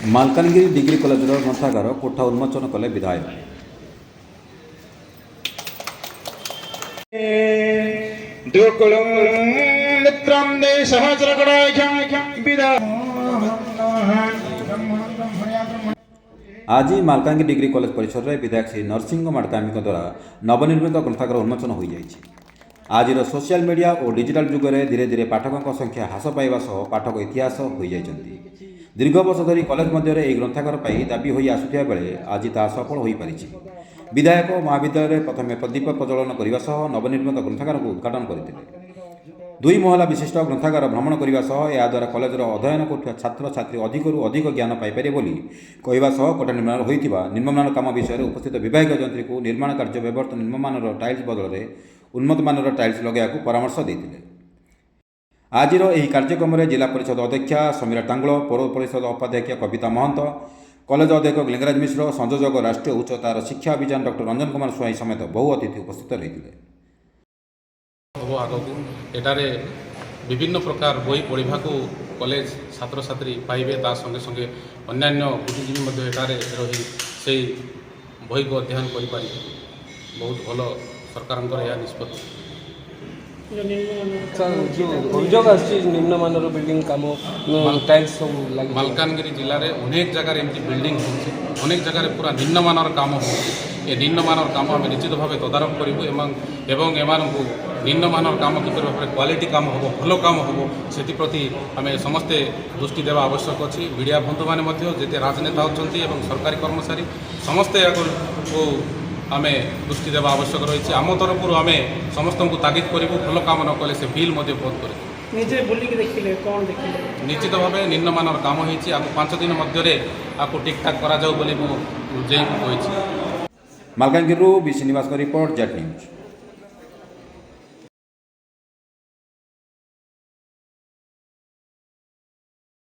Malkangiri degree କଲେଜର ଗ୍ରନ୍ଥାଗାର କୋଠା ଉନ୍ମୋଚନ କଲେ ବିଧାୟକ। ଆଜି ମାଲକାନଗିରି ଡିଗ୍ରୀ କଲେଜ ପରିସରରେ ବିଧାୟକ ଶ୍ରୀ ନରସିଂହ ମାଡକାମୀଙ୍କ ଦ୍ୱାରା ନବନିର୍ମିତ ଗ୍ରନ୍ଥାଗାର ଉନ୍ମୋଚନ ହୋଇଯାଇଛି। ଆଜିର ସୋସିଆଲ ମିଡ଼ିଆ ଓ ଡିଜିଟାଲ ଯୁଗରେ ଧୀରେ ଧୀରେ ପାଠକଙ୍କ ସଂଖ୍ୟା ହ୍ରାସ ପାଇବା ସହ ପାଠକ ଇତିହାସ ହୋଇଯାଇଛନ୍ତି। ଦୀର୍ଘ ବର୍ଷ ଧରି କଲେଜ ମଧ୍ୟରେ ଏହି ଗ୍ରନ୍ଥାଗାର ପାଇଁ ଦାବି ହୋଇ ଆସୁଥିବା ବେଳେ ଆଜି ତାହା ସଫଳ ହୋଇପାରିଛି। ବିଧାୟକ ମହାବିଦ୍ୟାଳୟରେ ପ୍ରଥମେ ଦୀପ ପ୍ରଜ୍ୱଳନ କରିବା ସହ ନବନିର୍ମିତ ଗ୍ରନ୍ଥାଗାରକୁ ଉଦ୍ଘାଟନ କରିଥିଲେ। 2 ମହଲା ବିଶିଷ୍ଟ ଗ୍ରନ୍ଥାଗାର ଭ୍ରମଣ କରିବା ସହ ଏହାଦ୍ୱାରା କଲେଜର ଅଧ୍ୟୟନ କରୁଥିବା ଛାତ୍ରଛାତ୍ରୀ ଅଧିକରୁ ଅଧିକ ଜ୍ଞାନ ପାଇପାରିବେ ବୋଲି କହିବା ସହ କୋଠା ନିର୍ମାଣ ହୋଇଥିବା ନିମ୍ନମାନର କାମ ବିଷୟରେ ଉପସ୍ଥିତ ବିଭାଗୀୟ ଯନ୍ତ୍ରୀଙ୍କୁ ନିର୍ମାଣ କାର୍ଯ୍ୟ ବ୍ୟବହୃତ ନିମ୍ନମାନର ଟାଇଲ୍ସ ବଦଳରେ ଉନ୍ନତମାନର ଟାଇଲ୍ସ ଲଗାଇବାକୁ ପରାମର୍ଶ ଦେଇଥିଲେ। ଆଜିର ଏହି କାର୍ଯ୍ୟକ୍ରମରେ ଜିଲ୍ଲା ପରିଷଦ ଅଧ୍ୟକ୍ଷା ସମୀରା ଟାଙ୍ଗଳ, ପୌର ପରିଷଦ ଉପାଧ୍ୟକ୍ଷା କବିତା ମହନ୍ତ, କଲେଜ ଅଧ୍ୟକ୍ଷ ଲିଙ୍ଗରାଜ ମିଶ୍ର, ସଂଯୋଜକ ରାଷ୍ଟ୍ରୀୟ ଉଚ୍ଚତାର ଶିକ୍ଷା ଅଭିଯାନ ଡକ୍ଟର ରଞ୍ଜନ କୁମାର ସ୍ୱାଇଁ ସମେତ ବହୁ ଅତିଥି ଉପସ୍ଥିତ ରହିଥିଲେ। ଆଗକୁ ଏଠାରେ ବିଭିନ୍ନ ପ୍ରକାର ବହି ପଢ଼ିବାକୁ କଲେଜ ଛାତ୍ରଛାତ୍ରୀ ପାଇବେ। ତା ସଙ୍ଗେ ସଙ୍ଗେ ଅନ୍ୟାନ୍ୟ ବୁଦ୍ଧିଜୀବୀ ମଧ୍ୟ ଏଠାରେ ରହି ସେହି ବହିକୁ ଅଧ୍ୟୟନ କରିପାରିବେ। ବହୁତ ଭଲ ସରକାରଙ୍କର ଏହା ନିଷ୍ପତ୍ତି। ଅଭିଯୋଗ ଆସୁଛି ନିମ୍ନମାନର ବିଲ୍ଡିଂ କାମ ଟାଇଲ୍ସ ସବୁ ଲାଗି ମାଲକାନଗିରି ଜିଲ୍ଲାରେ ଅନେକ ଜାଗାରେ ଏମିତି ବିଲ୍ଡିଂ ହେଉଛି, ଅନେକ ଜାଗାରେ ପୁରା ନିମ୍ନମାନର କାମ ହେଉଛି। ଏ ନିମ୍ନମାନର କାମ ଆମେ ନିଶ୍ଚିତ ଭାବେ ତଦାରଖ କରିବୁ ଏବଂ ଏମାନଙ୍କୁ ନିମ୍ନମାନର କାମ କିପରି ଭାବରେ କ୍ୱାଲିଟି କାମ ହେବ, ଭଲ କାମ ହେବ, ସେଥିପ୍ରତି ଆମେ ସମସ୍ତେ ଦୃଷ୍ଟି ଦେବା ଆବଶ୍ୟକ ଅଛି। ମିଡ଼ିଆ ବନ୍ଧୁମାନେ ମଧ୍ୟ ଯେତେ ରାଜନେତା ଅଛନ୍ତି ଏବଂ ସରକାରୀ କର୍ମଚାରୀ ସମସ୍ତେ ଏହାକୁ ଆମେ ଦୃଷ୍ଟି ଦେବା ଆବଶ୍ୟକ ରହିଛି। ଆମ ତରଫରୁ ଆମେ ସମସ୍ତଙ୍କୁ ତାଗିଦ କରିବୁ, ଭଲ କାମ ନ କଲେ ସେ ବିଲ୍ ମଧ୍ୟ ବନ୍ଦ କରିବୁ। ନିଜେ ବୁଲିକି ଦେଖିଲେ କ'ଣ ଦେଖିଲେ? ନିଶ୍ଚିତ ଭାବେ ନିମ୍ନମାନର କାମ ହେଇଛି, ଆକୁ 5 ଦିନ ମଧ୍ୟରେ ଆକୁ ଠିକ୍ଠାକ୍ କରାଯାଉ ବୋଲି ମୁଁ ଜେଇଙ୍କୁ କହିଛି। ମାଲକାନଗିରିରୁ ବି ଶ୍ରୀନିବାସଙ୍କ ରିପୋର୍ଟ, ଜେଟ୍ ନ୍ୟୁଜ୍।